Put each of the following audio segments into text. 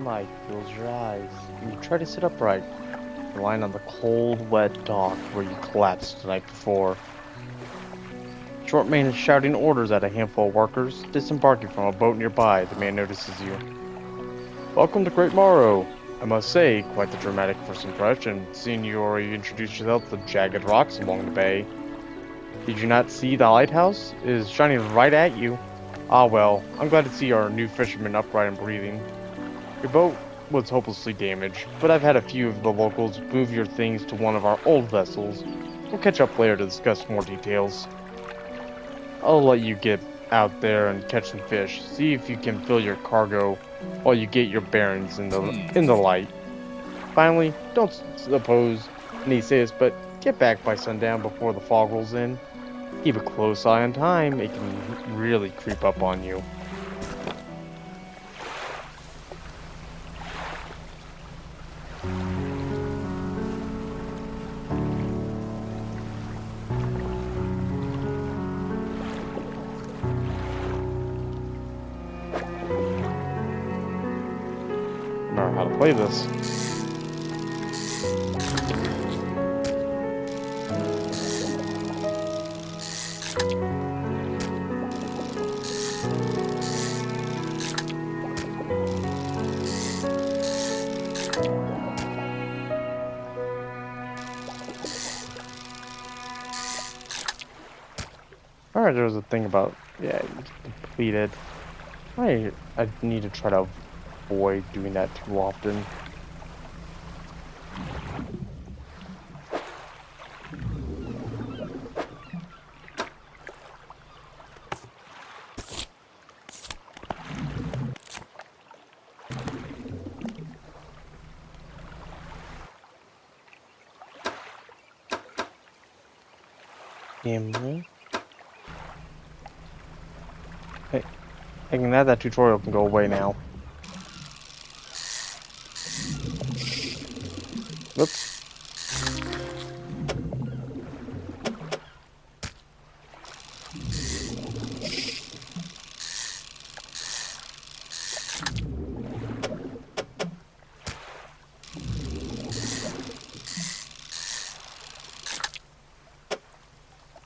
sunlight fills your eyes, and you try to sit upright. You're lying on the cold, wet dock where you collapsed the night before. Short man is shouting orders at a handful of workers. Disembarking from a boat nearby, the man notices you. Welcome to Great Morrow. I must say, quite the dramatic first impression, seeing you already introduced yourself to the jagged rocks along the bay. Did you not see the lighthouse? It is shining right at you. Ah well, I'm glad to see our new fisherman upright and breathing. Your boat was hopelessly damaged, but I've had a few of the locals move your things to one of our old vessels. We'll catch up later to discuss more details. I'll let you get out there and catch some fish. See if you can fill your cargo while you get your bearings in the light. Finally, don't suppose any say this, but get back by sundown before the fog rolls in. Keep a close eye on time. It can really creep up on you. Remember how to play this. Alright, there was a thing about, yeah, you completed. I need to try to avoid doing that too often. Hey, thinking that tutorial can go away now. Whoops.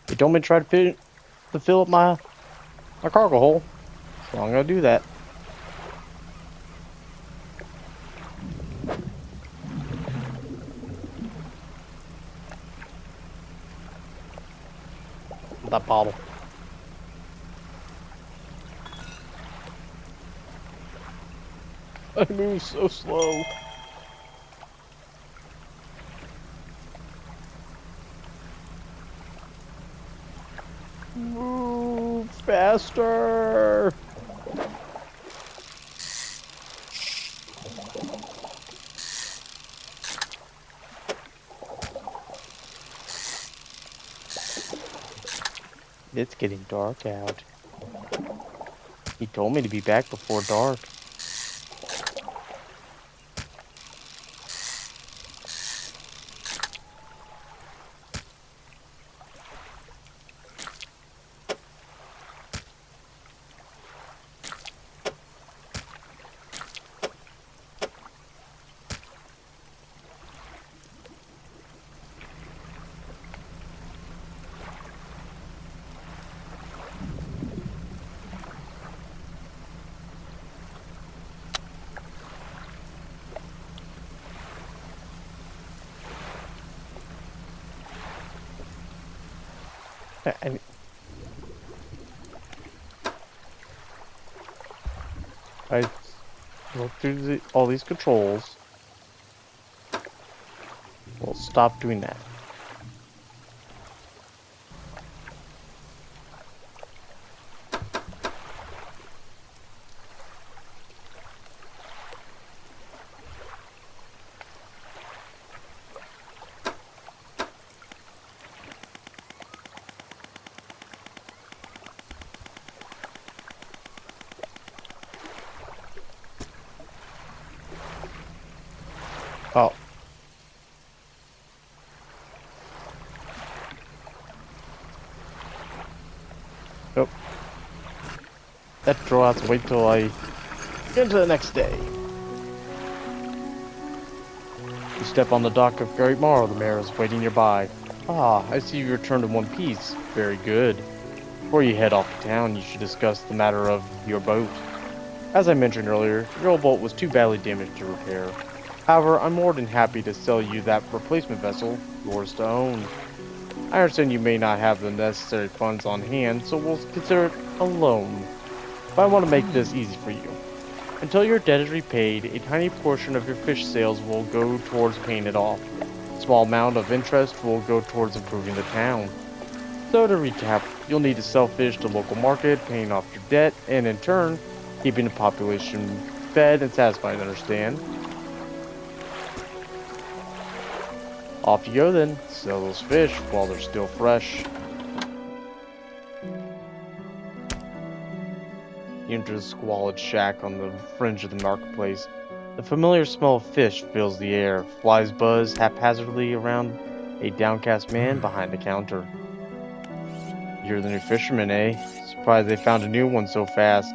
You told me to try to fill up my cargo hole, so I'm gonna do that. That bottle. I move so slow. Move faster. It's getting dark out. He told me to be back before dark. And I look through all these controls. We'll stop doing that. Oh. Nope. That draw has to wait till I get into the next day. You step on the dock of Great Morrow, the mayor is waiting nearby. Ah, I see you returned in one piece. Very good. Before you head off to town, you should discuss the matter of your boat. As I mentioned earlier, your old boat was too badly damaged to repair. However, I'm more than happy to sell you that replacement vessel, yours to own. I understand you may not have the necessary funds on hand, so we'll consider it a loan. But I want to make this easy for you. Until your debt is repaid, a tiny portion of your fish sales will go towards paying it off. A small amount of interest will go towards improving the town. So to recap, you'll need to sell fish to local market, paying off your debt, and in turn, keeping the population fed and satisfied, understand? Off you go then, sell those fish while they're still fresh. You enter the squalid shack on the fringe of the marketplace. The familiar smell of fish fills the air. Flies buzz haphazardly around a downcast man behind the counter. You're the new fisherman, eh? Surprised they found a new one so fast.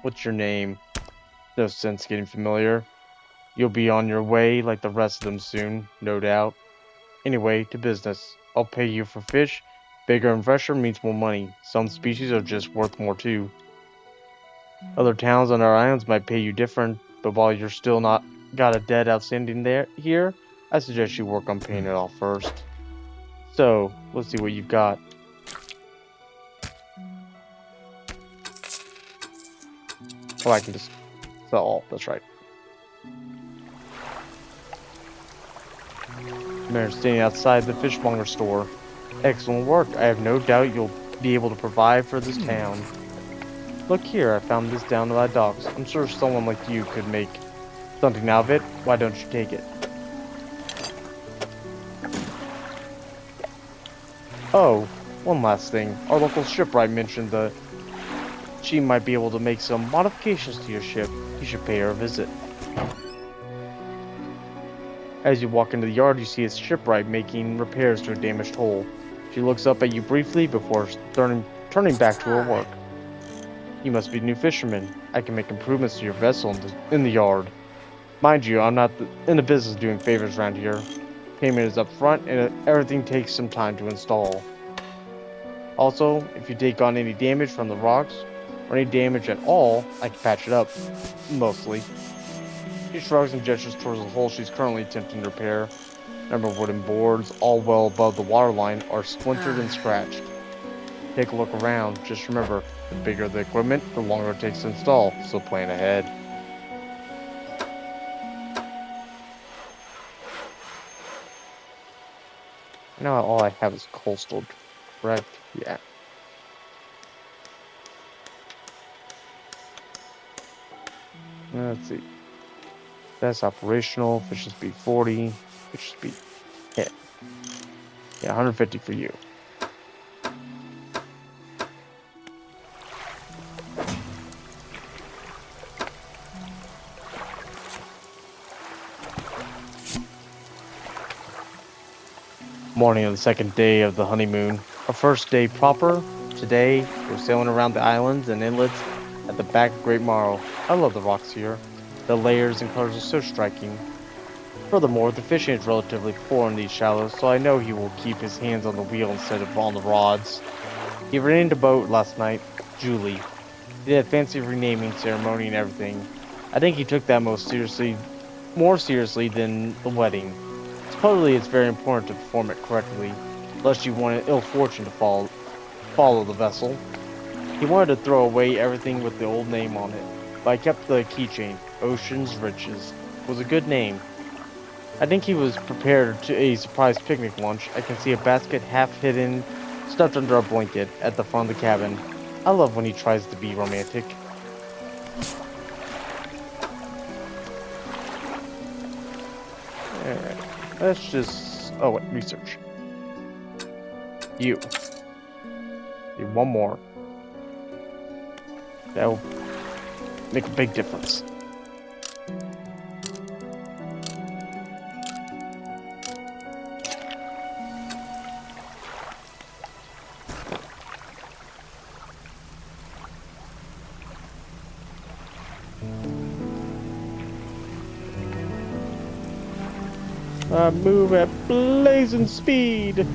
What's your name? No sense getting familiar. You'll be on your way like the rest of them soon, no doubt. Anyway, to business. I'll pay you for fish. Bigger and fresher means more money. Some species are just worth more too. Other towns on our islands might pay you different, but while you're still not got a debt outstanding here, I suggest you work on paying it off first. So, let's see what you've got. Oh, I can just sell all, that's right. Mayor standing outside the fishmonger store. Excellent work. I have no doubt you'll be able to provide for this town. Look here, I found this down by the docks. I'm sure someone like you could make something out of it. Why don't you take it? Oh, one last thing. Our local shipwright mentioned that she might be able to make some modifications to your ship. You should pay her a visit. As you walk into the yard, you see a shipwright making repairs to a damaged hull. She looks up at you briefly before turning back to her work. You must be a new fisherman. I can make improvements to your vessel in the yard. Mind you, I'm not in the business of doing favors around here. Payment is up front, and everything takes some time to install. Also, if you take on any damage from the rocks, or any damage at all, I can patch it up. Mostly. She shrugs and gestures towards the hole she's currently attempting to repair. Number of wooden boards, all well above the waterline, are splintered and scratched. Take a look around. Just remember, the bigger the equipment, the longer it takes to install, so plan ahead. Now all I have is coastal, correct? Yeah. Let's see. That's operational. Fish speed 40. Fish speed 10. Yeah, 150 for you. Morning of the second day of the honeymoon. Our first day proper. Today, we're sailing around the islands and inlets at the back of Great Morrow. I love the rocks here. The layers and colors are so striking. Furthermore, the fishing is relatively poor in these shallows, so I know he will keep his hands on the wheel instead of on the rods. He renamed a boat last night, Julie. He did a fancy renaming ceremony and everything. I think he took that more seriously than the wedding. Supposedly, it's very important to perform it correctly, lest you wanted ill fortune to follow the vessel. He wanted to throw away everything with the old name on it, but I kept the keychain. Ocean's Riches was a good name. I think he was prepared to a surprise picnic lunch. I can see a basket half hidden, stuffed under a blanket at the front of the cabin. I love when he tries to be romantic. Alright, let's just... oh wait, research. You. Need one more. That'll make a big difference. Move at blazing speed.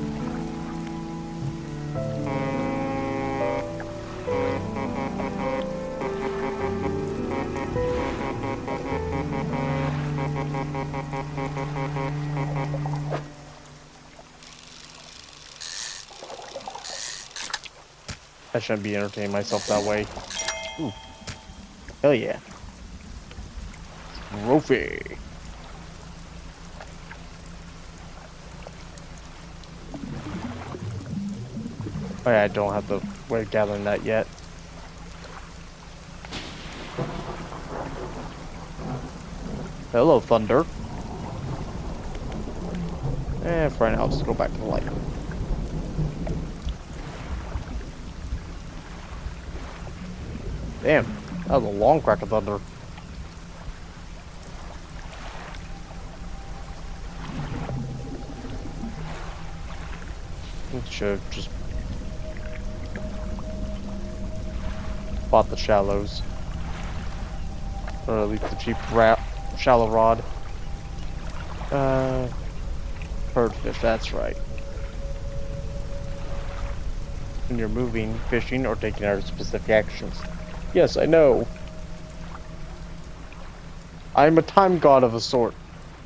I shouldn't be entertaining myself that way. Ooh. Hell yeah. Trophy. Oh yeah, I don't have the way of gathering that yet. Hello, Thunder. And for right now, I'll just go back to the light. Damn, that was a long crack of thunder. Should have just bought the shallows. Or at least the cheap shallow rod. Birdfish, that's right. When you're moving, fishing, or taking out specific actions. Yes, I know. I'm a time god of a sort.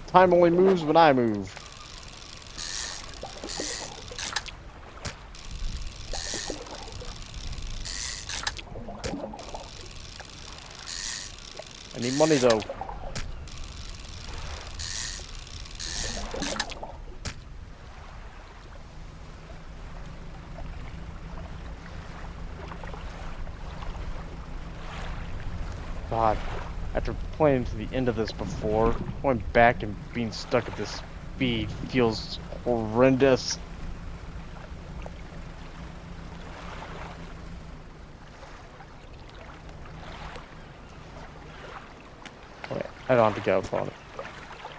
Time only moves when I move. I need money though. God, after playing to the end of this before, going back and being stuck at this speed feels horrendous. Wait, I don't have to get up on it.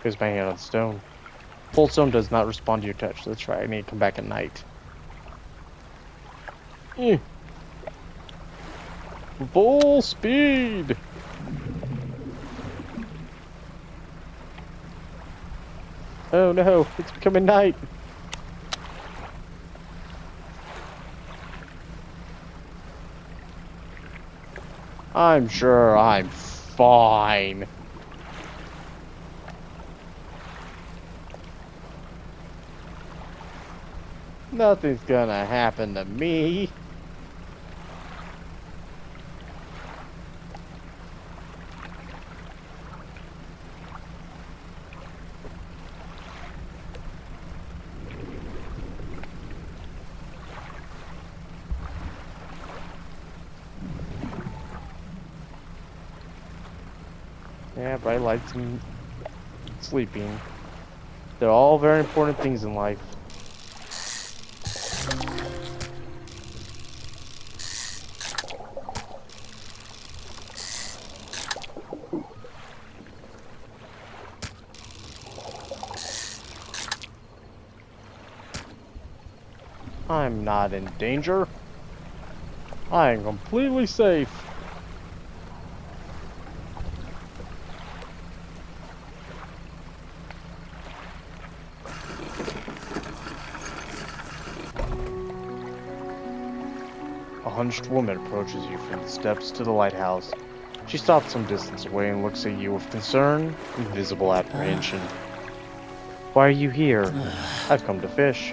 Here's my hand on stone. Cold stone does not respond to your touch. That's right, I need to come back at night. Full speed! Oh no, it's becoming night. I'm sure I'm fine. Nothing's gonna happen to me. Yeah, bright lights and sleeping. They're all very important things in life. I'm not in danger. I am completely safe. A hunched woman approaches you from the steps to the lighthouse. She stops some distance away and looks at you with concern and visible apprehension. Why are you here? I've come to fish.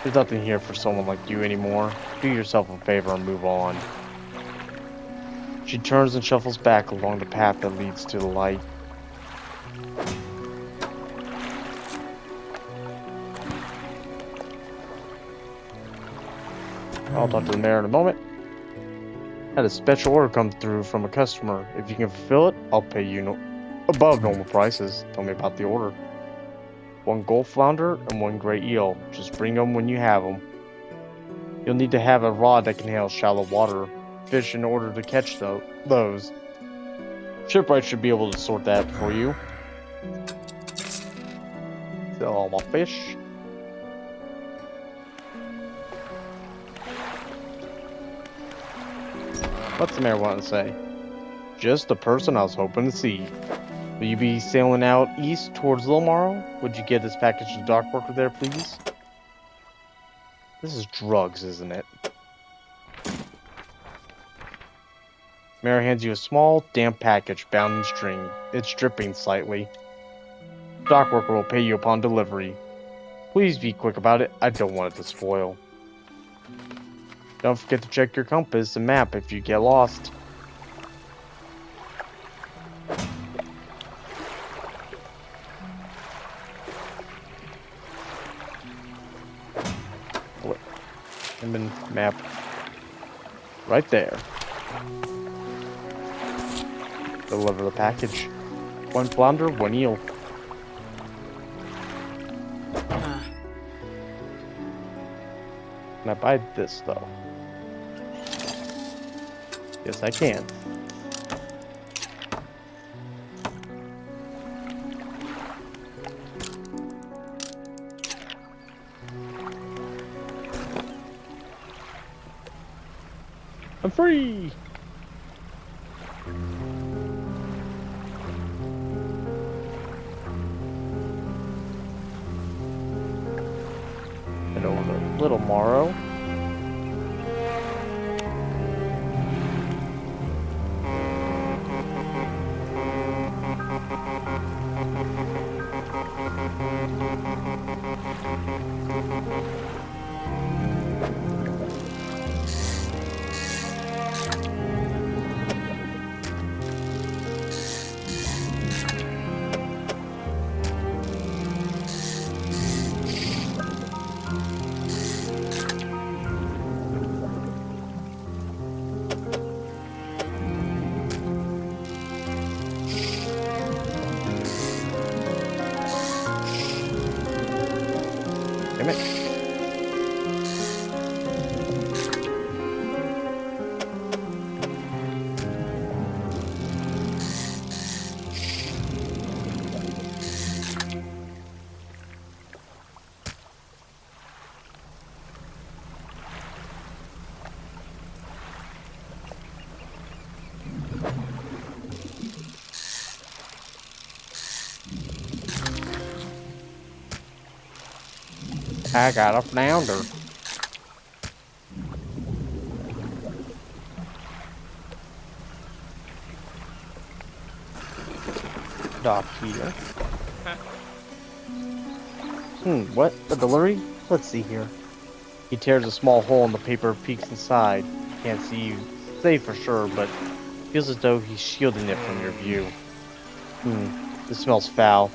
There's nothing here for someone like you anymore. Do yourself a favor and move on. She turns and shuffles back along the path that leads to the light. I'll talk to the mayor in a moment. Had a special order come through from a customer. If you can fulfill it, I'll pay you above normal prices. Tell me about the order. 1 gold flounder and 1 gray eel. Just bring them when you have them. You'll need to have a rod that can handle shallow water fish in order to catch those. Shipwright should be able to sort that for you. Sell all my fish. What's the mayor want to say? Just the person I was hoping to see. Will you be sailing out east towards Lilmaro? Would you get this package to the dock worker there, please? This is drugs, isn't it? Mary hands you a small, damp package bound in string. It's dripping slightly. The dock worker will pay you upon delivery. Please be quick about it. I don't want it to spoil. Don't forget to check your compass and map if you get lost. Map. Right there. Deliver the package. 1 flounder, 1 eel. Can I buy this, though? Yes, I can. I'm free! And over to Little Morrow. Damn it. I got a flounder. Dock here. What? A delivery? Let's see here. He tears a small hole in the paper, peeks inside. Can't see you say for sure, but feels as though he's shielding it from your view. This smells foul.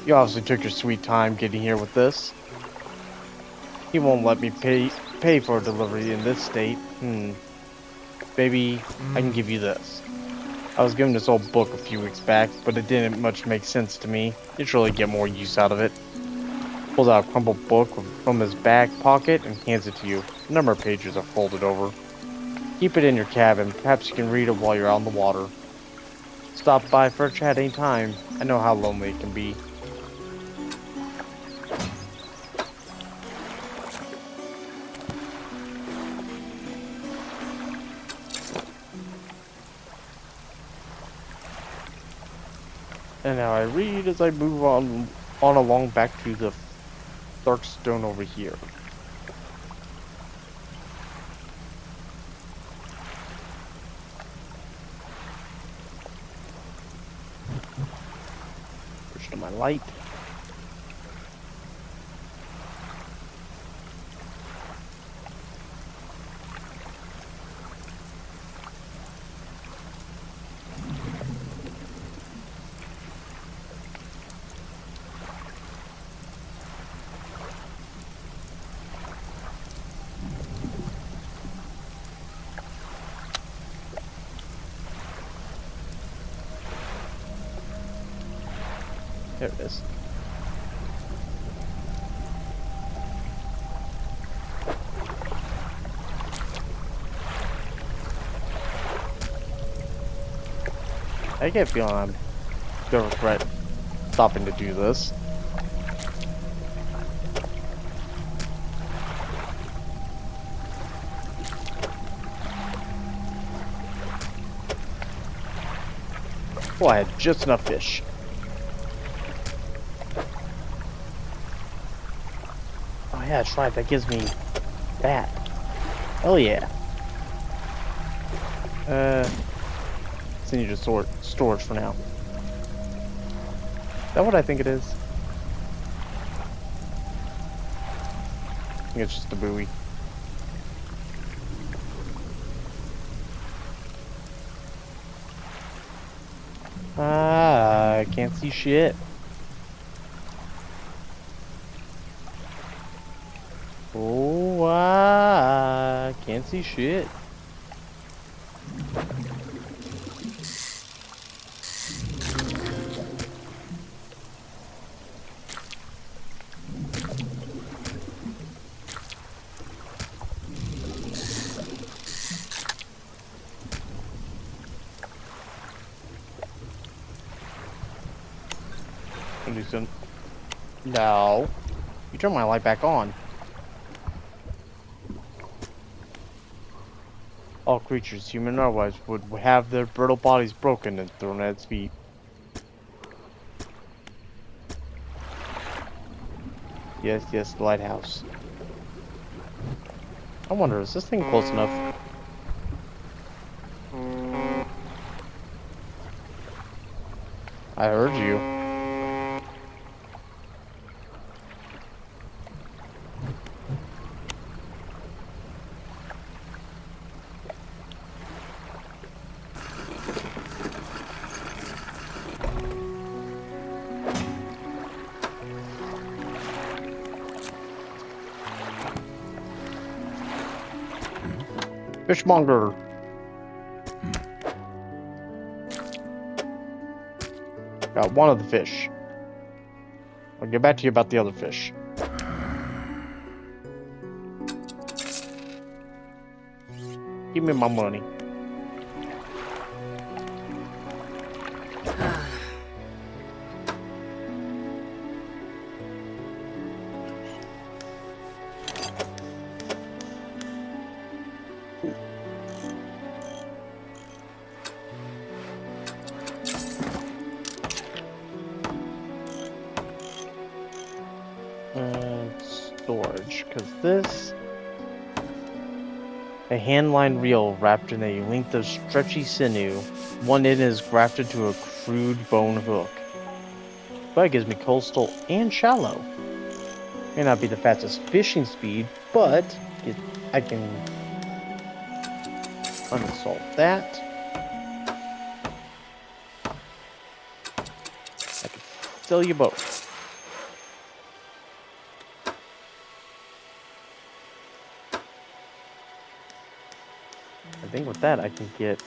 You obviously took your sweet time getting here with this. He won't let me pay for a delivery in this state. Maybe I can give you this. I was given this old book a few weeks back, but it didn't much make sense to me. You should really get more use out of it. Pulls out a crumpled book from his back pocket and hands it to you. A number of pages are folded over. Keep it in your cabin. Perhaps you can read it while you're out on the water. Stop by for a chat any time. I know how lonely it can be. And now I read as I move on along back to the dark stone over here. Switch to my light. There it is. I get a feeling I'm gonna regret stopping to do this. Oh, I had just enough fish. yeah, that's right. That gives me that. Hell yeah. Send you to storage for now. Is that what I think it is? I think it's just a buoy. Ah, I can't see shit. Oh, I can't see shit. Pretty soon. No. You turn my light back on. All creatures, human or otherwise, would have their brittle bodies broken and thrown at its feet. Yes, yes, the lighthouse. I wonder, is this thing close enough? I heard you. Fishmonger! Got one of the fish. I'll get back to you about the other fish. Give me my money. Storage, because this... A hand-lined reel wrapped in a length of stretchy sinew. One end is grafted to a crude bone hook. But it gives me coastal and shallow. May not be the fastest fishing speed, but I can uninstall that. I can sell you both. I think with that I can get...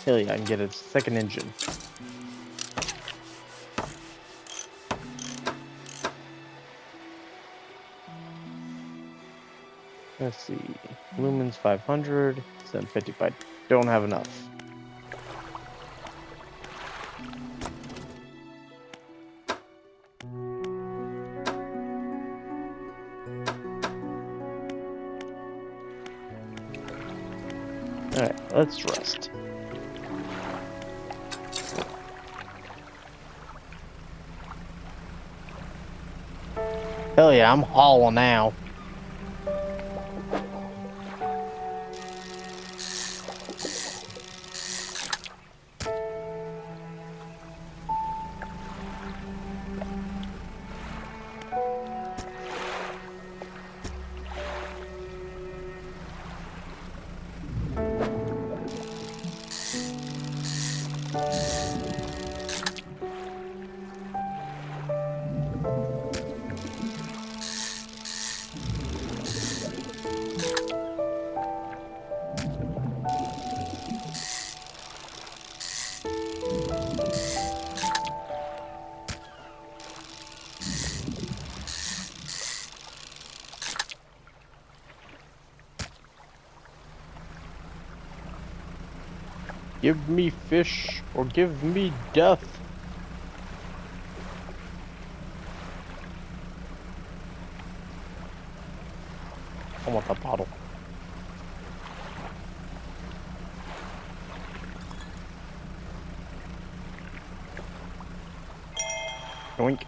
Hell yeah, I can get a second engine. Let's see. Lumens 500, 750, but I don't have enough. Alright, let's rest. Hell yeah, I'm hauling now. Give me fish or give me death. I want that bottle. Yoink.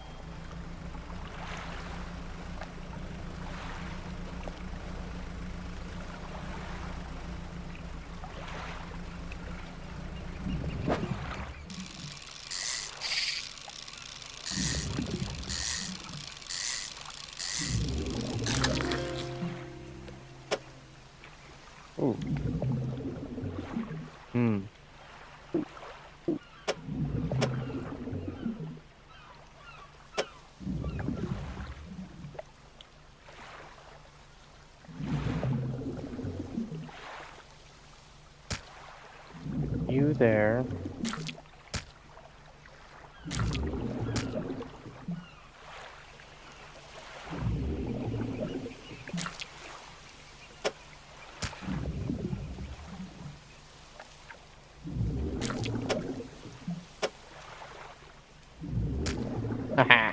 Ooh. Hmm. You there? Haha.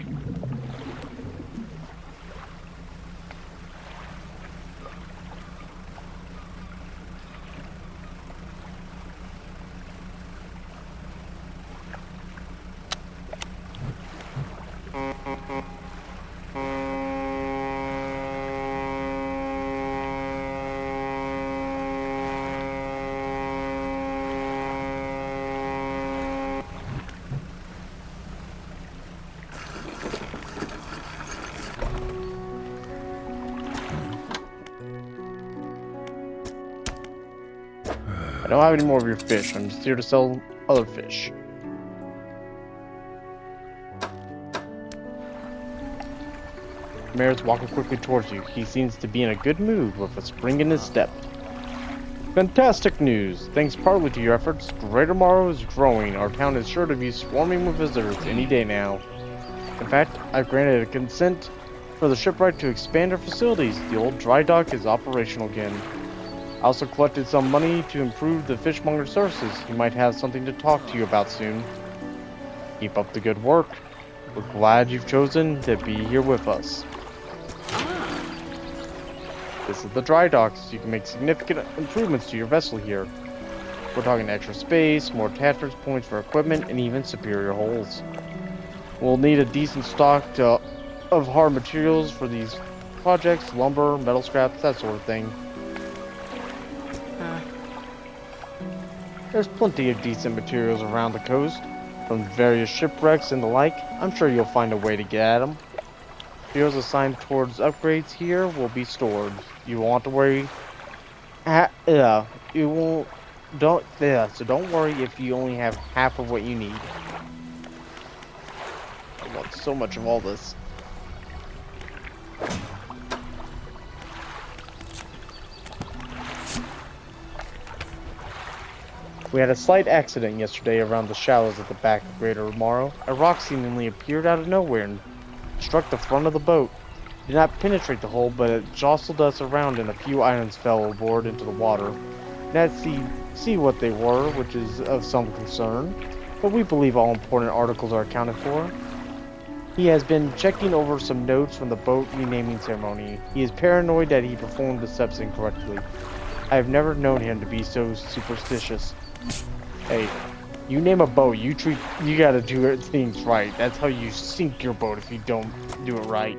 I don't have any more of your fish. I'm just here to sell other fish. The mayor's walking quickly towards you. He seems to be in a good mood with a spring in his step. Fantastic news! Thanks partly to your efforts, Greater Morrow is growing. Our town is sure to be swarming with visitors any day now. In fact, I've granted a consent for the shipwright to expand our facilities. The old dry dock is operational again. I also collected some money to improve the fishmonger's services. He might have something to talk to you about soon. Keep up the good work. We're glad you've chosen to be here with us. This is the dry docks. You can make significant improvements to your vessel here. We're talking extra space, more attachment points for equipment, and even superior holes. We'll need a decent stock of hard materials for these projects, lumber, metal scraps, that sort of thing. There's plenty of decent materials around the coast, from various shipwrecks and the like. I'm sure you'll find a way to get at them. Materials assigned towards upgrades here will be stored. You won't have to worry. You won't. So don't worry if you only have half of what you need. I want so much of all this. We had a slight accident yesterday around the shallows at the back of Greater Morrow. A rock seemingly appeared out of nowhere and struck the front of the boat. It did not penetrate the hull, but it jostled us around and a few items fell overboard into the water. Not see what they were, which is of some concern, but we believe all important articles are accounted for. He has been checking over some notes from the boat renaming ceremony. He is paranoid that he performed the steps incorrectly. I have never known him to be so superstitious. Hey, you name a boat, you gotta do things right. That's how you sink your boat if you don't do it right.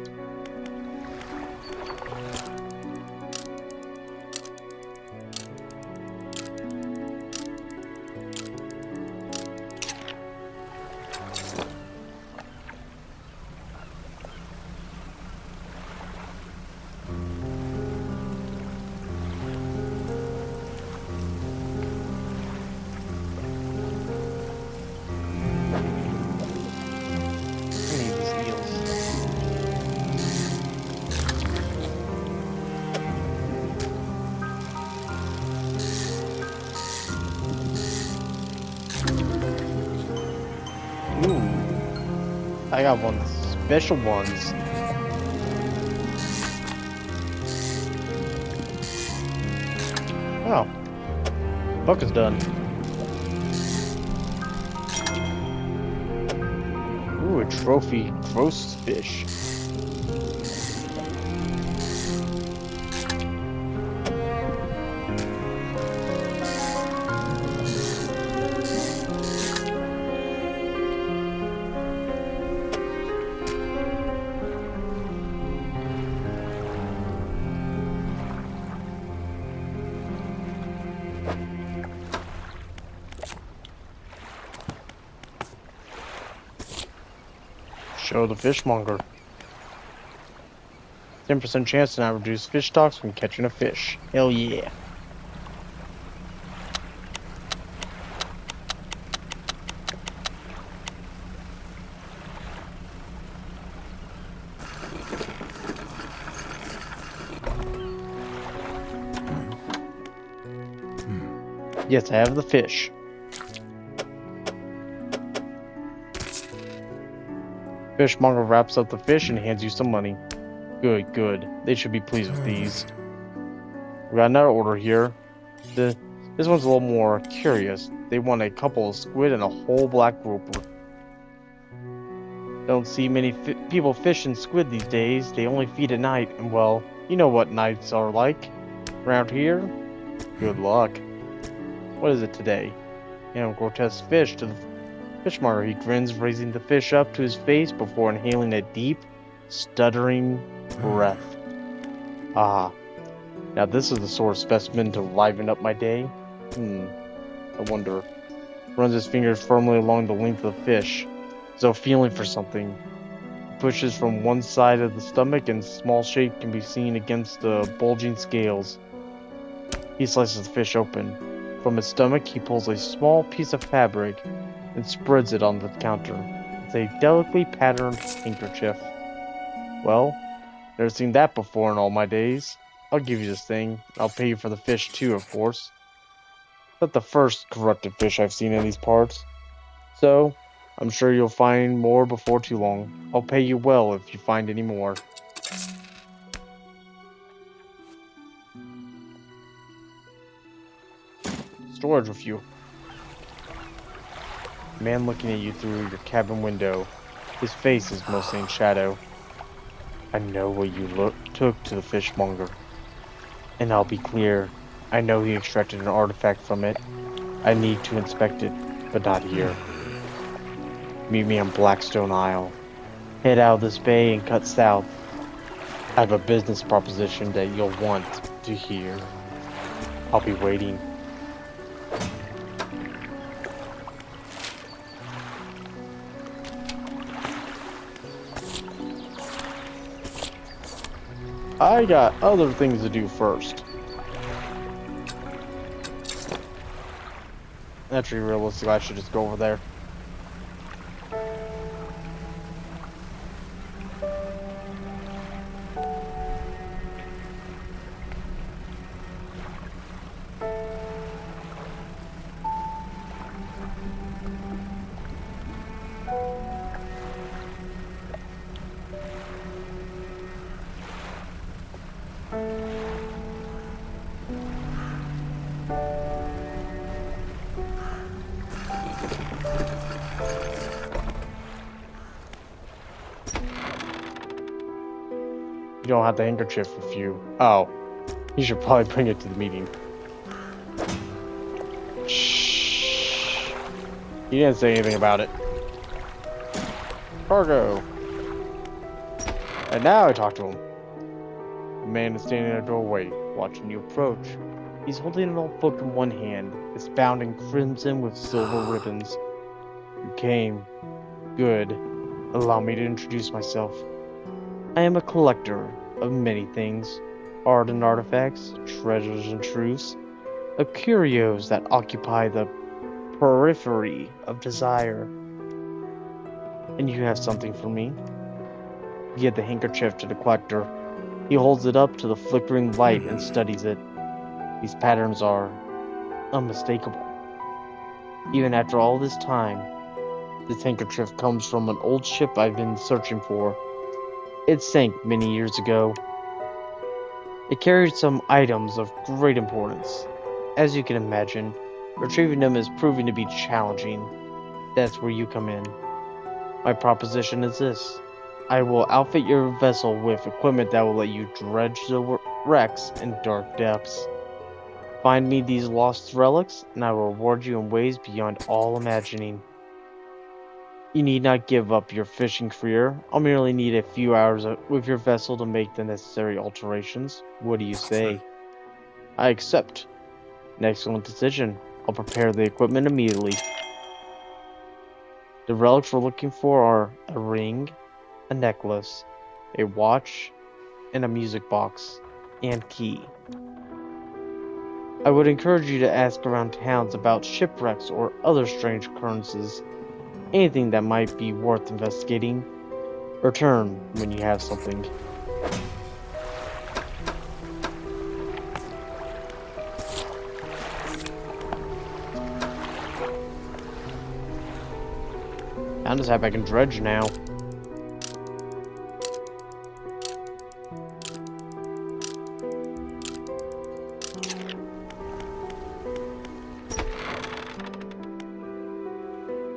I got one special ones. Oh, book is done. Ooh, a trophy gross fish. Show the fishmonger. 10% chance to not reduce fish stocks when catching a fish. Hell yeah. Yes, I have the fish. Fishmonger wraps up the fish and hands you some money. Good, good. They should be pleased with these. We got another order here. This one's a little more curious. They want a couple of squid and a whole black grouper. Don't see many people fishing squid these days. They only feed at night, and well, you know what nights are like. Around here, good luck. What is it today? Grotesque fish to the fishmonger. He grins, raising the fish up to his face before inhaling a deep, stuttering breath. Ah, now this is the sort of specimen to liven up my day. I wonder. Runs his fingers firmly along the length of the fish, as though feeling for something. Pushes from one side of the stomach, and small shape can be seen against the bulging scales. He slices the fish open. From its stomach, he pulls a small piece of fabric and spreads it on the counter. It's a delicately patterned handkerchief. Well, never seen that before in all my days. I'll give you this thing. I'll pay you for the fish too, of course. Not the first corrupted fish I've seen in these parts. So, I'm sure you'll find more before too long. I'll pay you well if you find any more. Storage with you. Man looking at you through your cabin window. His face is mostly in shadow. I know what you took to the fishmonger. And I'll be clear, I know he extracted an artifact from it. I need to inspect it, but not here. Meet me on Blackstone Isle. Head out of this bay and cut south. I have a business proposition that you'll want to hear. I'll be waiting. I got other things to do first. Actually, realistically, I should just go over there. You don't have the handkerchief with you. Oh. You should probably bring it to the meeting. Shh. You didn't say anything about it. Cargo. And now I talk to him. The man is standing in a doorway, watching you approach. He's holding an old book in one hand. It's bound in crimson with silver ribbons. You came. Good. Allow me to introduce myself. I am a collector of many things. Art and artifacts, treasures and truths, of curios that occupy the periphery of desire. And you have something for me? You give the handkerchief to the collector. He holds it up to the flickering light and studies it. These patterns are unmistakable. Even after all this time, this handkerchief comes from an old ship I've been searching for. It sank many years ago. It carried some items of great importance. As you can imagine, retrieving them is proving to be challenging. That's where you come in. My proposition is this. I will outfit your vessel with equipment that will let you dredge the wrecks in dark depths. Find me these lost relics, and I will reward you in ways beyond all imagining. You need not give up your fishing career. I'll merely need a few hours with your vessel to make the necessary alterations. What do you say? I accept. An excellent decision. I'll prepare the equipment immediately. The relics we're looking for are a ring, a necklace, a watch, and a music box, and key. I would encourage you to ask around towns about shipwrecks or other strange occurrences. Anything that might be worth investigating. Return when you have something. I'm just happy I can dredge now.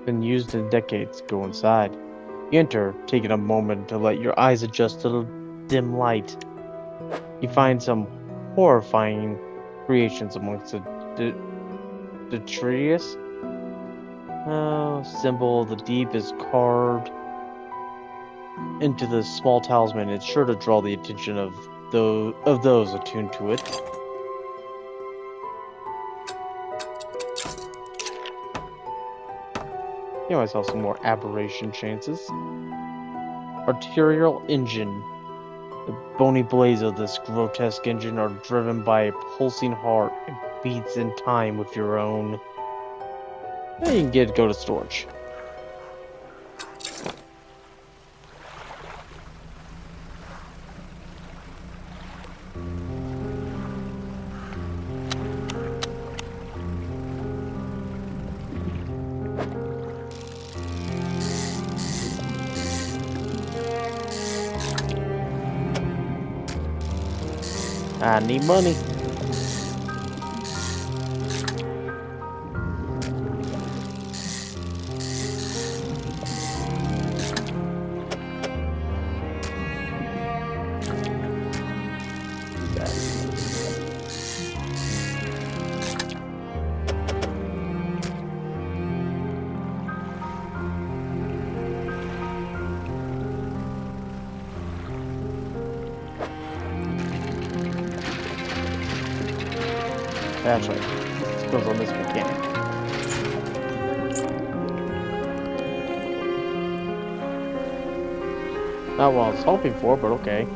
Been used in decades. Go inside. You enter, taking a moment to let your eyes adjust to the dim light. You find some horrifying creations amongst the detritus. Symbol of the deep is carved into the small talisman. It's sure to draw the attention of those attuned to it. Give myself some more aberration chances. Arterial engine. The bony blades of this grotesque engine are driven by a pulsing heart. It beats in time with your own. Now you can go to storage. I need money. That's right. This goes on this mechanic. Not what I was hoping for, but okay.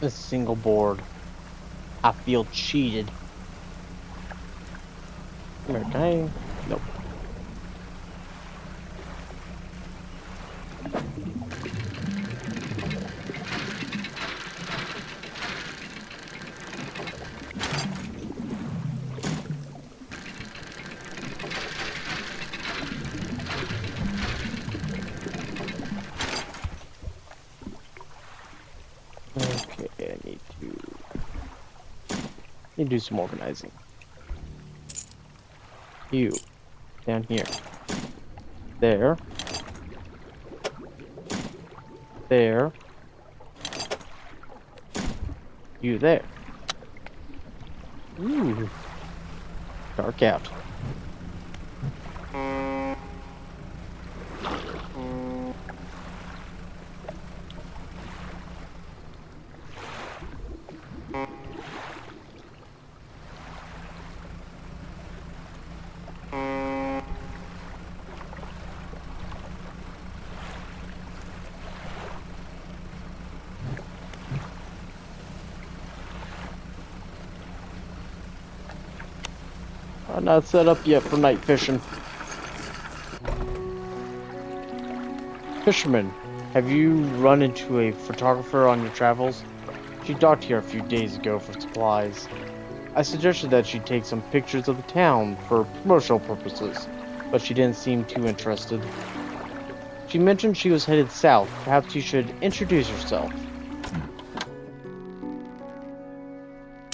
A single board. I feel cheated. Come here, can I? Nope. Okay, I need to do some organizing. You down here. There. There. You there. Ooh. Dark out. I'm not set up yet for night fishing. Fisherman, have you run into a photographer on your travels? She docked here a few days ago for supplies. I suggested that she take some pictures of the town for promotional purposes, but she didn't seem too interested. She mentioned she was headed south. Perhaps you should introduce yourself.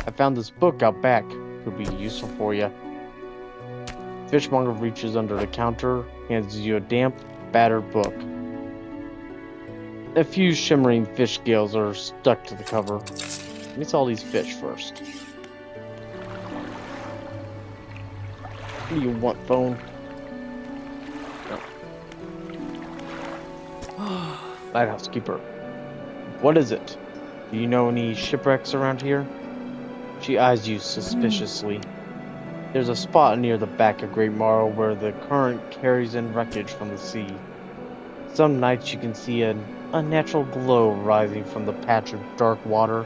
I found this book out back. Could be useful for you. Fishmonger reaches under the counter, hands you a damp, battered book. A few shimmering fish scales are stuck to the cover. Let me see all these fish first. What do you want, phone? No. Lighthouse keeper. What is it? Do you know any shipwrecks around here? She eyes you suspiciously. There's a spot near the back of Great Marrow where the current carries in wreckage from the sea. Some nights you can see an unnatural glow rising from the patch of dark water.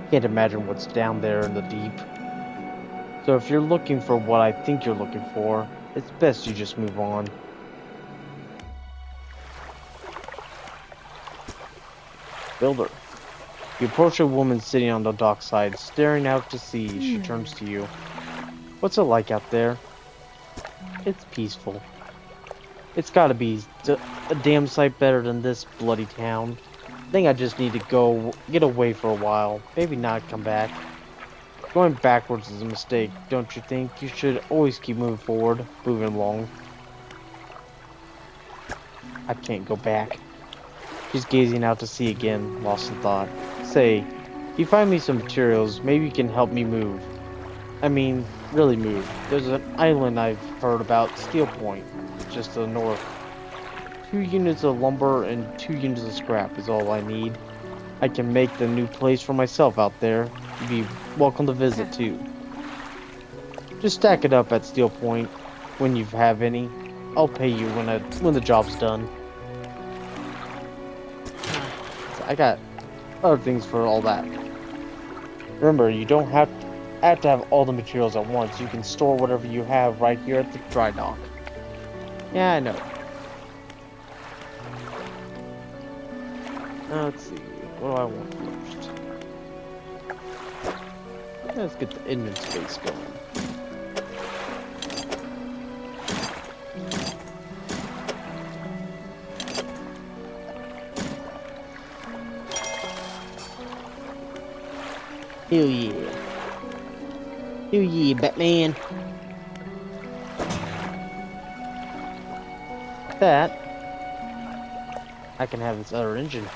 Can't imagine what's down there in the deep. So if you're looking for what I think you're looking for, it's best you just move on. Builder. You approach a woman sitting on the dockside, staring out to sea. She turns to you. What's it like out there? It's peaceful. It's gotta be a damn sight better than this bloody town. I think I just need to go get away for a while. Maybe not come back. Going backwards is a mistake, don't you think? You should always keep moving forward, moving along. I can't go back. She's gazing out to sea again, lost in thought. Say, if you find me some materials, maybe you can help me move. I mean, really move. There's an island I've heard about, Steel Point, just to the north. 2 units of lumber and 2 units of scrap is all I need. I can make the new place for myself out there. You'd be welcome to visit too. Just stack it up at Steel Point when you have any. I'll pay you when the job's done. I got other things for all that. Remember, you don't have to have all the materials at once. You can store whatever you have right here at the dry dock. Yeah, I know. Now, let's see. What do I want first? Let's get the engine space going. Hell yeah. Hell yeah, Batman. That, I can have this other engine.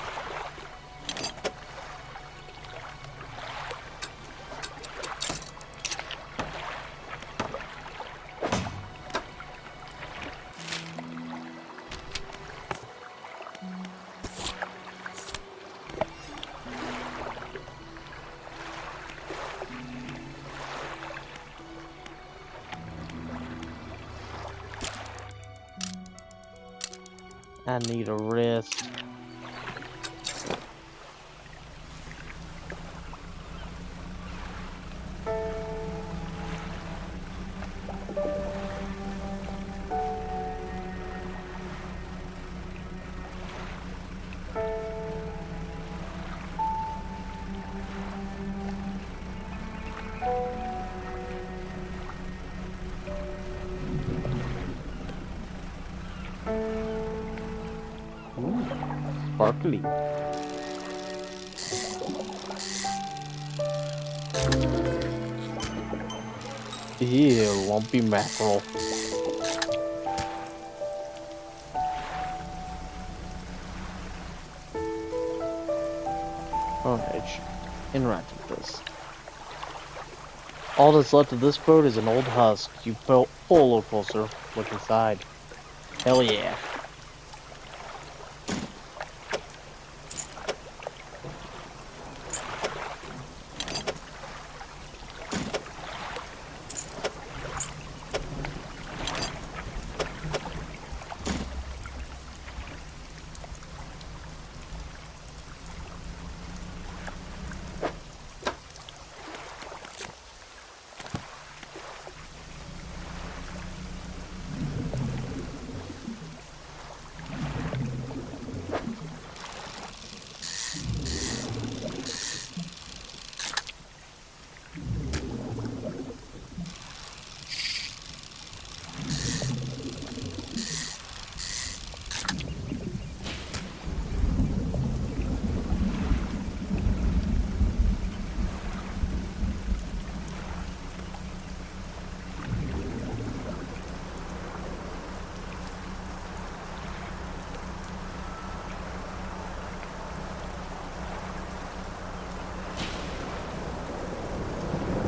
I need a rest. Sparkly. Yeah, lumpy mackerel. Alright, interact with this. All that's left of this boat is an old husk. You pull a little closer, look inside. Hell yeah.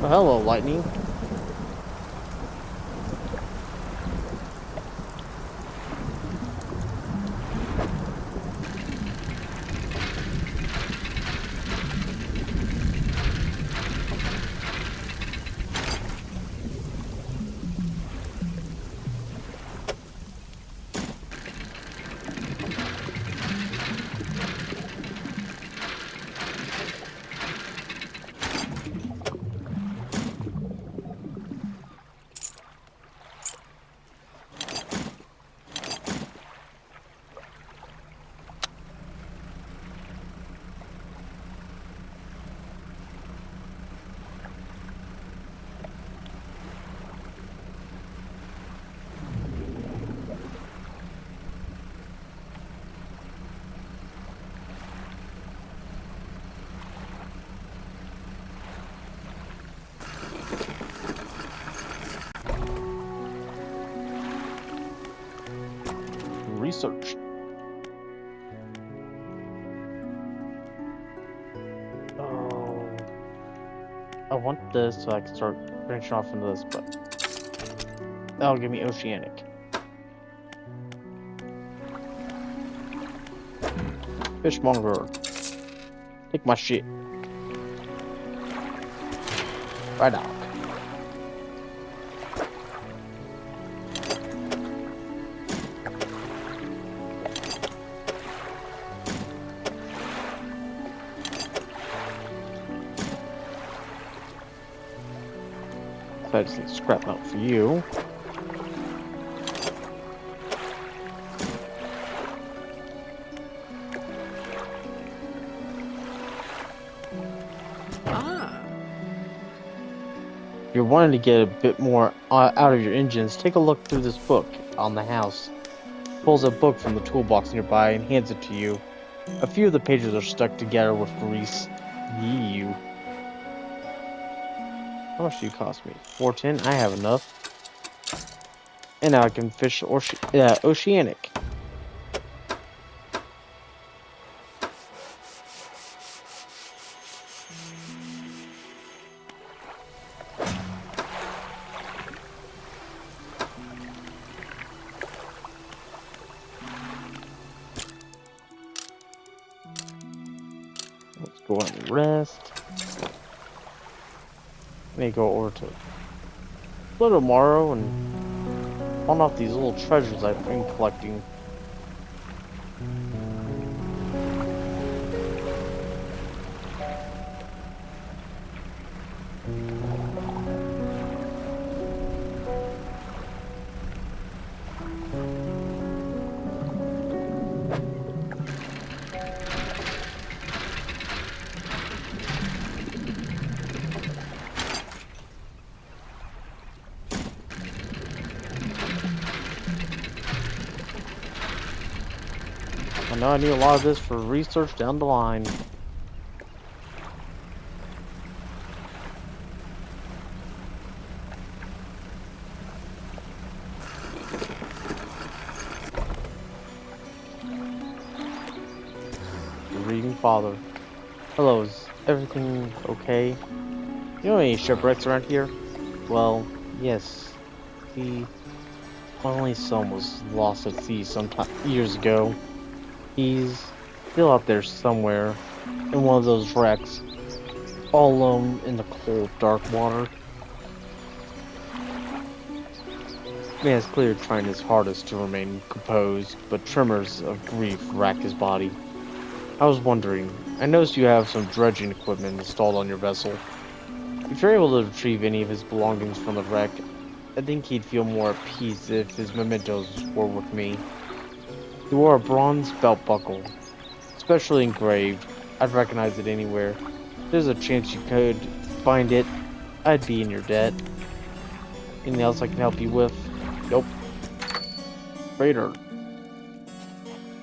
Oh, hello, Lightning. research. Oh, I want this so I can start branching off into this, but that'll give me oceanic. Fishmonger, take my shit. Right out. So I just need scrap metal for you. If you're wanting to get a bit more out of your engines, take a look through this book on the house. Pulls a book from the toolbox nearby and hands it to you. A few of the pages are stuck together with grease. Yee. How much do you cost me? 410? I have enough. And now I can fish oceanic. Let's go on and rest. May go over to Little tomorrow and pawn off these little treasures I've been collecting. I know I need a lot of this for research down the line. The Reading Father. Hello, is everything okay? You know any shipwrecks around here? Well, yes. My only son was lost at sea some years ago. He's still out there somewhere in one of those wrecks, all alone in the cold, dark water. Man is clearly trying his hardest to remain composed, but tremors of grief rack his body. I was wondering, I noticed you have some dredging equipment installed on your vessel. If you're able to retrieve any of his belongings from the wreck, I think he'd feel more at peace if his mementos were with me. He wore a bronze belt buckle, specially engraved. I'd recognize it anywhere. If there's a chance you could find it, I'd be in your debt. Anything else I can help you with? Nope. Trader.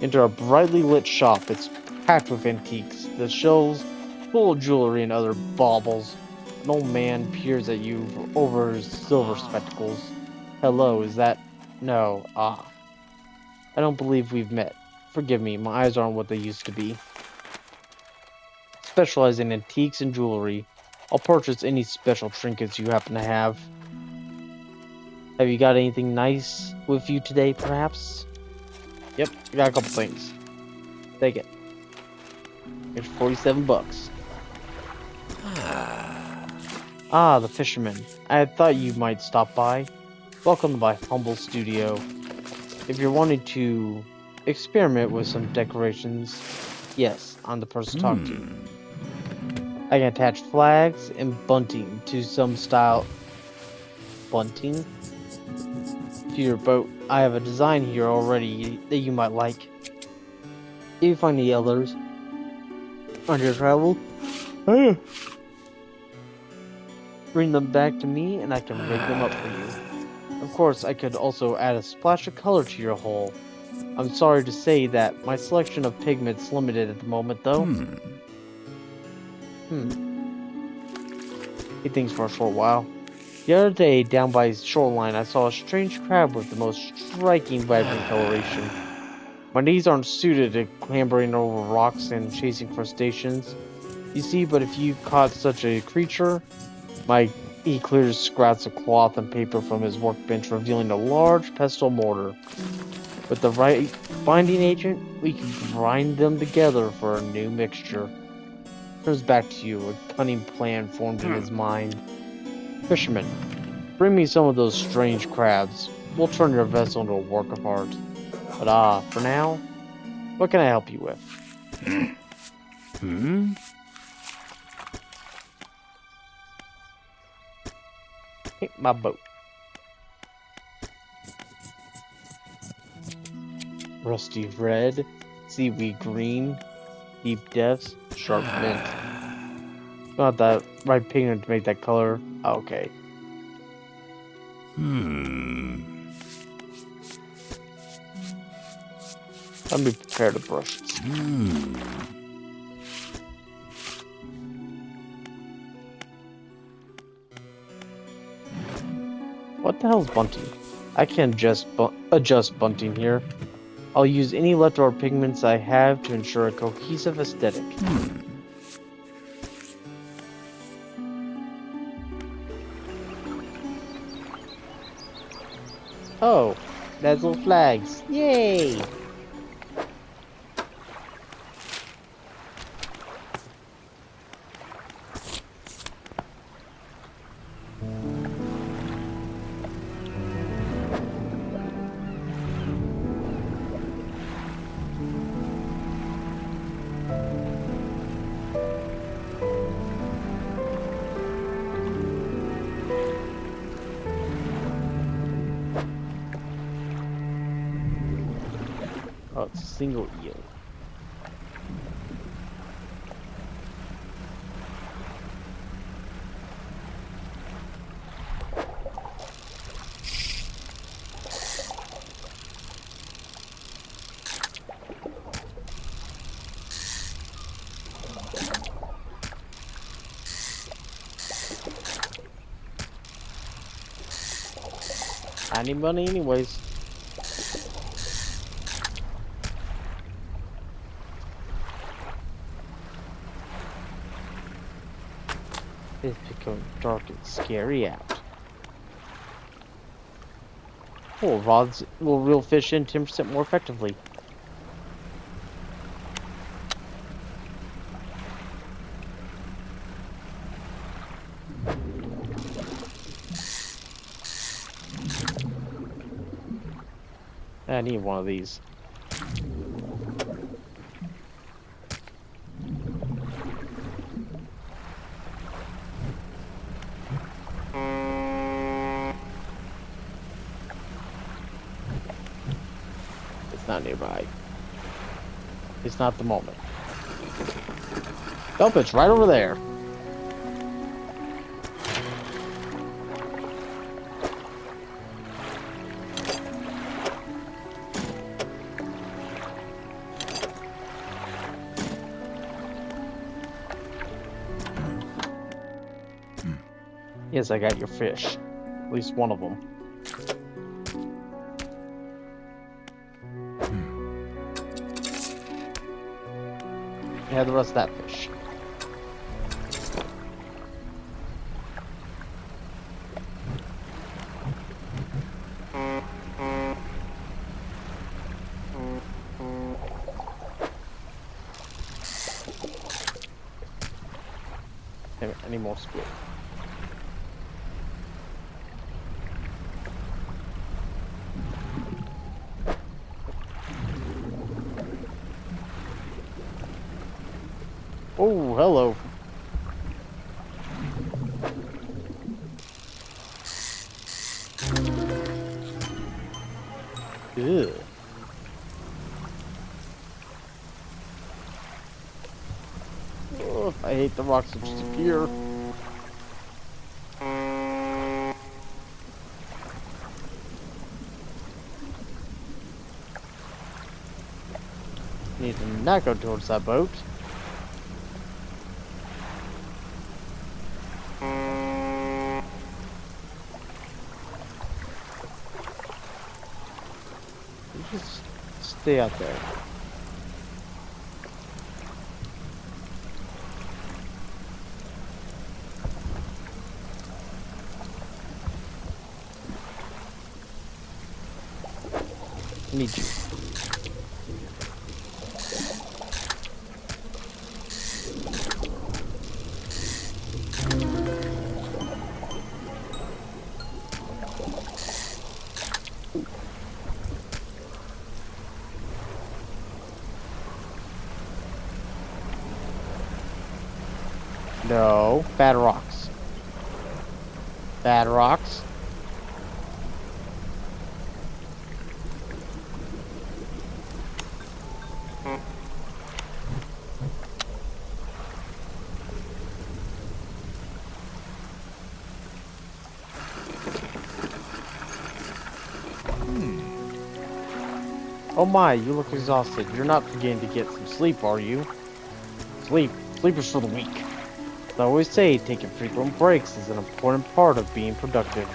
Enter a brightly lit shop. It's packed with antiques. The shelves full of jewelry and other baubles. An old man peers at you over his silver spectacles. Hello, is that... No, I don't believe we've met. Forgive me, my eyes aren't what they used to be. Specialize in antiques and jewelry. I'll purchase any special trinkets you happen to have. Have you got anything nice with you today, perhaps? Yep, I got a couple things. Take it. Here's 47 bucks. Ah, the fisherman. I had thought you might stop by. Welcome to my humble studio. If you're wanting to experiment with some decorations, yes, I'm the person to talk to. I can attach flags and bunting to some style. Bunting? To your boat. I have a design here already that you might like. If you find any others on your travel, bring them back to me and I can rig them up for you. Of course, I could also add a splash of color to your hull. I'm sorry to say that my selection of pigments limited at the moment, though. He thinks for a short while. The other day, down by his shoreline, I saw a strange crab with the most striking, vibrant coloration. My knees aren't suited to clambering over rocks and chasing crustaceans. You see, but if you caught such a creature, he clears scraps of cloth and paper from his workbench, revealing a large pestle mortar. With the right binding agent, we can grind them together for a new mixture. Turns back to you, a cunning plan formed in his mind. Fisherman, bring me some of those strange crabs. We'll turn your vessel into a work of art. But for now, what can I help you with? Take my boat. Rusty red, seaweed green, deep depths, sharp mint. Not that right pigment to make that color. Okay. Let me prepare the brushes. What the hell's bunting? I can't just adjust bunting here. I'll use any leftover pigments I have to ensure a cohesive aesthetic. Oh, that's little flags. Yay! Oh, it's a single eel. I need money anyways. It's becoming dark and scary out. Oh, rods will reel fish in 10% more effectively. I need one of these. It's not nearby. It's not the moment. Nope, it's right over there. Yes, I got your fish. At least one of them. Yeah, the rest of that fish. Any more squid? Oh, hello. Ew. Oh, I hate the rocks that disappear. Need to not go towards that boat. Just Stay out there. I need you. No, bad rocks. Bad rocks. Oh my, you look exhausted. You're not beginning to get some sleep, are you? Sleep. Sleep is for the weak. As I always say, taking frequent breaks is an important part of being productive.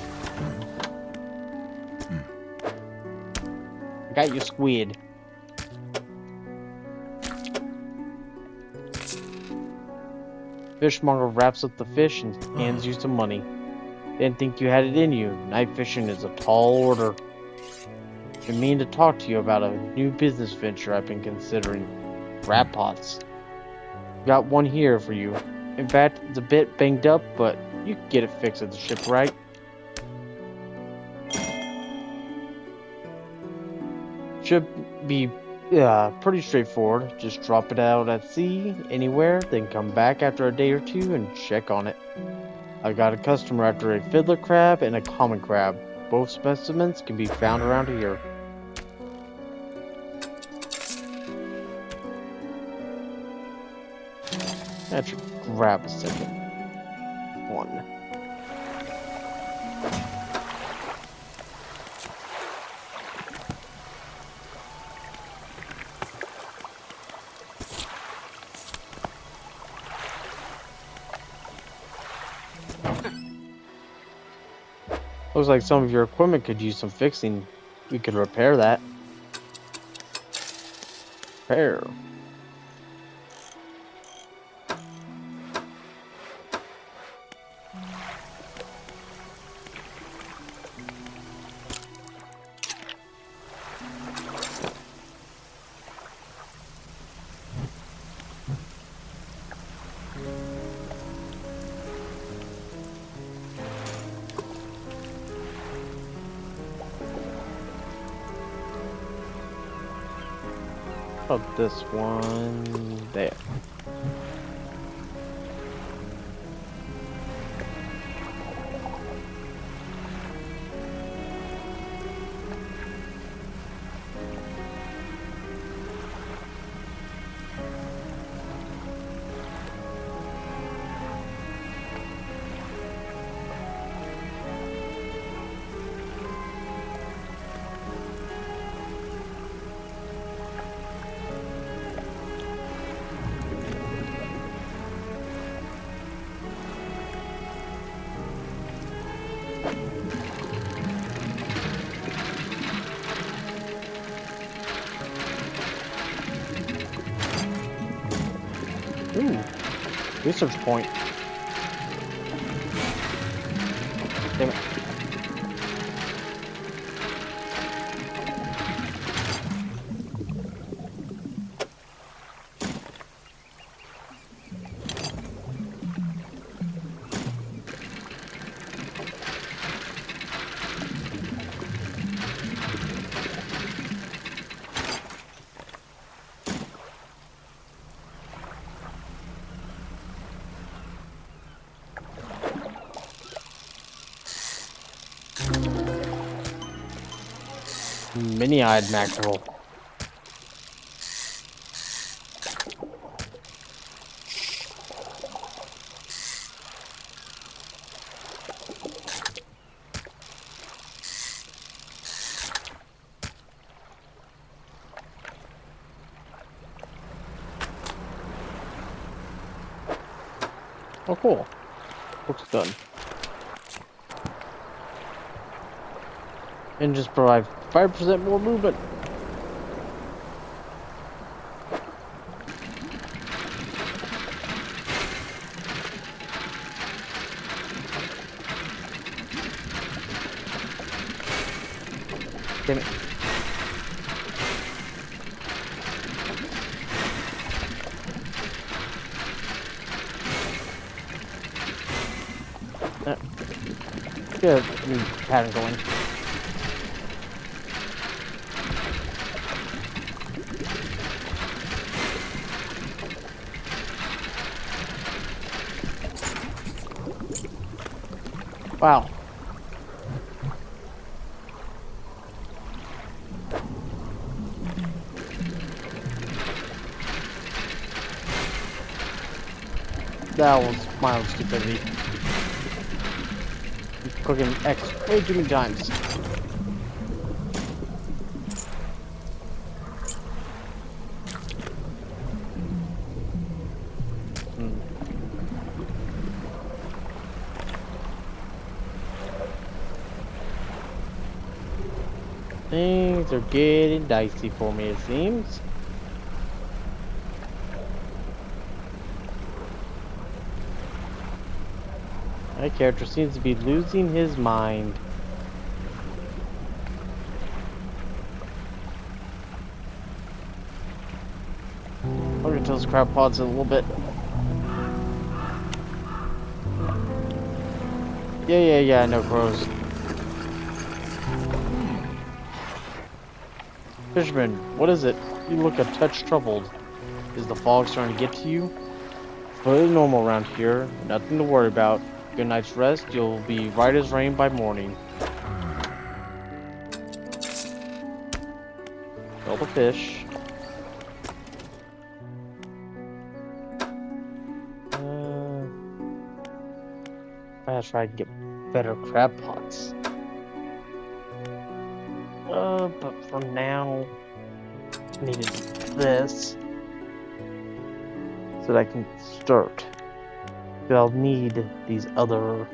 I got you, squid. Fishmonger wraps up the fish and hands you some money. Didn't think you had it in you. Night fishing is a tall order. Been meaning to talk to you about a new business venture I've been considering. Rat pots. Got one here for you. In fact, it's a bit banged up, but you can get it fixed at the shipwright. Should be pretty straightforward. Just drop it out at sea, anywhere, then come back after a day or two and check on it. I got a customer after a fiddler crab and a common crab. Both specimens can be found around here. That should grab a second one. Looks like some of your equipment could use some fixing. We could repair that. Repair. About this one there. Ooh, research point. Damn it. Mini-eyed mackerel. Oh, cool. Looks done. And just provide 5% more movement. Damn it. Good pattern going. Wow. That was my own stupidity. Cooking X way too many times. Things are getting dicey for me, it seems. My character seems to be losing his mind. I'm gonna kill those crab pods in a little bit. Yeah, I know crows. Fisherman, what is it? You look a touch troubled. Is the fog starting to get to you? Totally normal around here. Nothing to worry about. Good night's rest. You'll be right as rain by morning. Kill the fish. I gotta try and get better crab pots. But for now, I needed this so that I can start. But I'll need these other.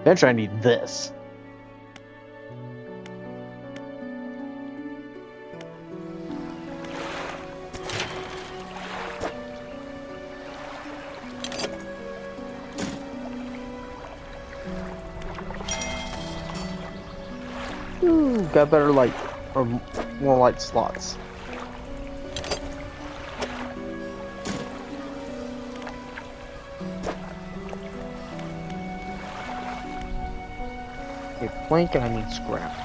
Eventually, I need this. Ooh, got better light, or more light slots. Okay, plank and I need scrap.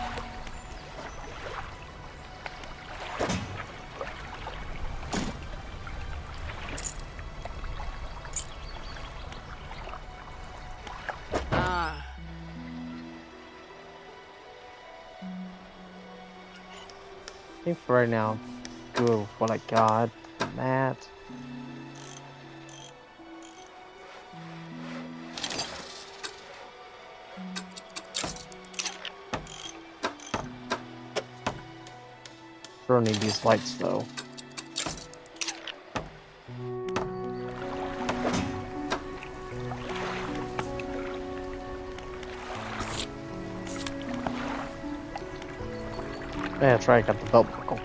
I think for right now, good with what I got from that. Sure need these lights though. Yeah, that's right, I got the belt buckle.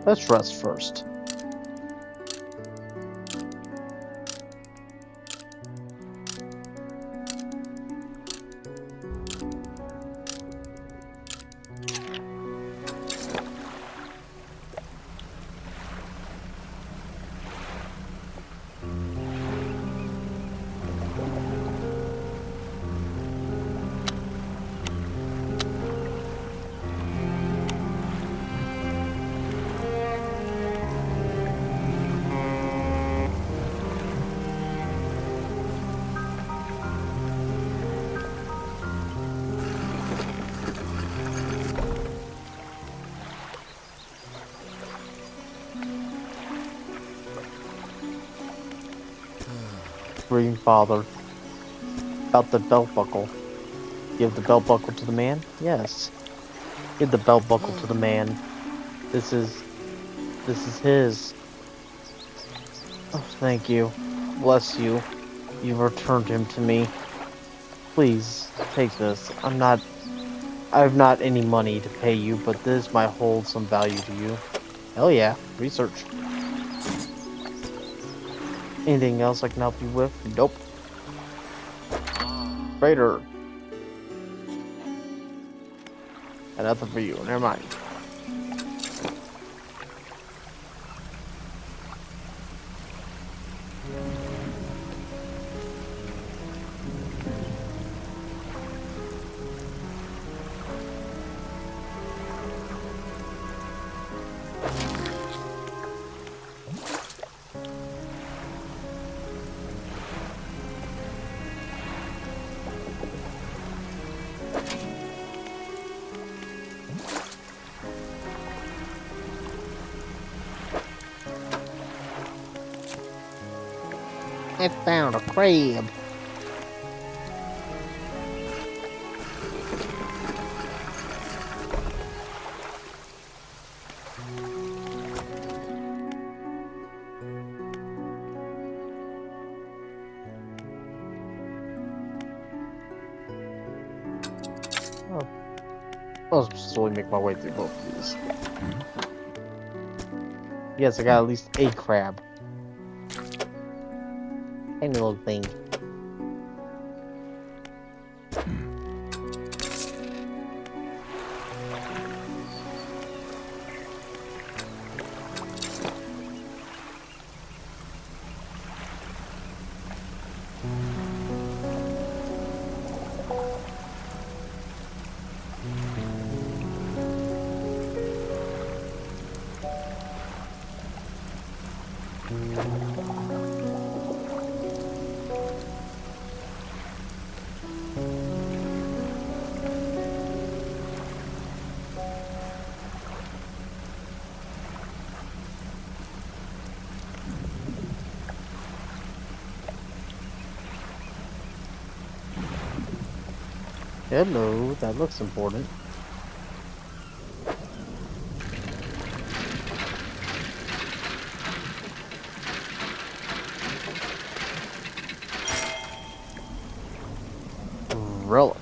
Let's rest first. Green Father. About the belt buckle. Give the belt buckle to the man? Yes. Give the belt buckle to the man. This is his. Oh, thank you. Bless you. You've returned him to me. Please, take this. I have not any money to pay you, but this might hold some value to you. Hell yeah. Research. Anything else I can help you with? Nope. Trader. Got nothing for you. Never mind. I found a crab. Oh, I'll slowly make my way through both of these. Yes, I got at least a crab. Tiny little thing. Hello, that looks important. Relic.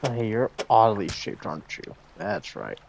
Oh, hey, you're oddly shaped, aren't you? That's right.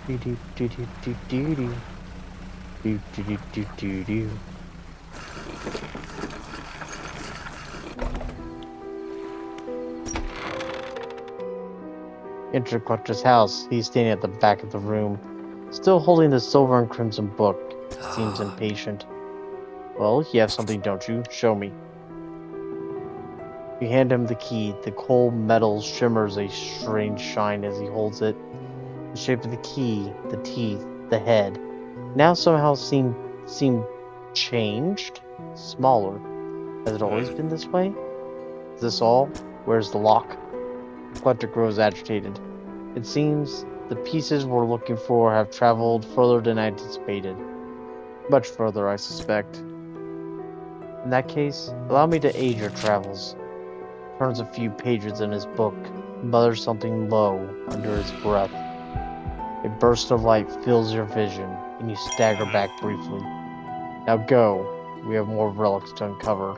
Do do do do do do do do do do do do. Enter Clutcher's house. He's standing at the back of the room, still holding the silver and crimson book. Seems impatient. Well, you have something, don't you? Show me. You hand him the key. The cold metal shimmers a strange shine as he holds it. The shape of the key, the teeth, the head, now somehow seem changed, smaller. Has it always been this way? Is this all? Where's the lock? The collector grows agitated. It seems the pieces we're looking for have traveled further than anticipated. Much further, I suspect. In that case, allow me to aid your travels. Turns a few pages in his book, mutters something low under his breath. A burst of light fills your vision, and you stagger back briefly. Now go. We have more relics to uncover.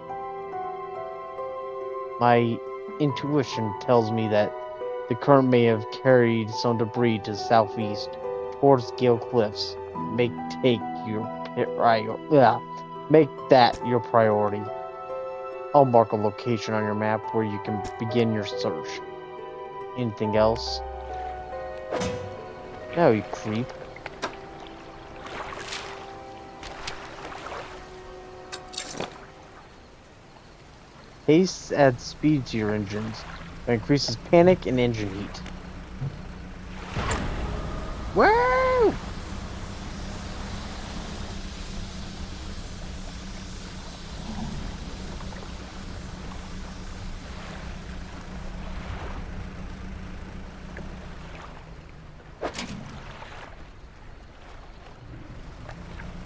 My intuition tells me that the current may have carried some debris to the southeast, towards Gale Cliffs. Make that your priority. I'll mark a location on your map where you can begin your search. Anything else? No, you creep. Haste adds speed to your engines, but increases panic and engine heat. Woo!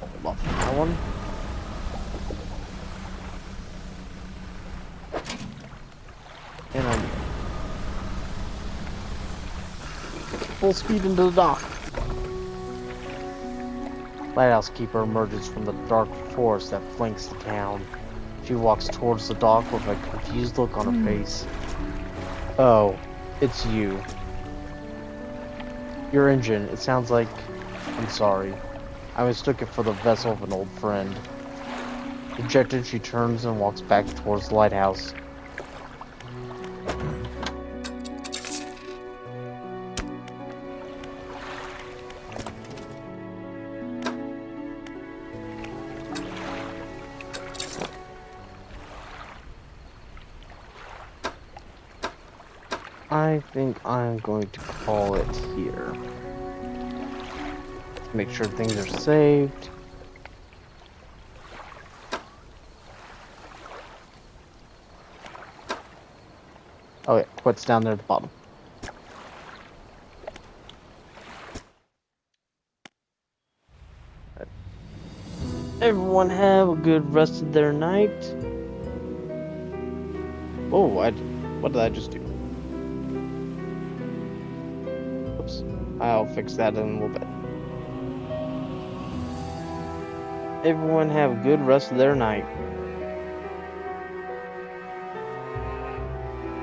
Hold off on that one. And I'm full speed into the dock. Lighthouse keeper emerges from the dark forest that flanks the town. She walks towards the dock with a confused look on her face. Oh, it's you. Your engine, it sounds like... I'm sorry. I mistook it for the vessel of an old friend. Dejected, she turns and walks back towards the lighthouse. I think I'm going to call it here. Let's make sure things are saved. Oh yeah, what's down there at the bottom? Everyone have a good rest of their night. Oh, what did I just do? Oops. I'll fix that in a little bit. Everyone have a good rest of their night.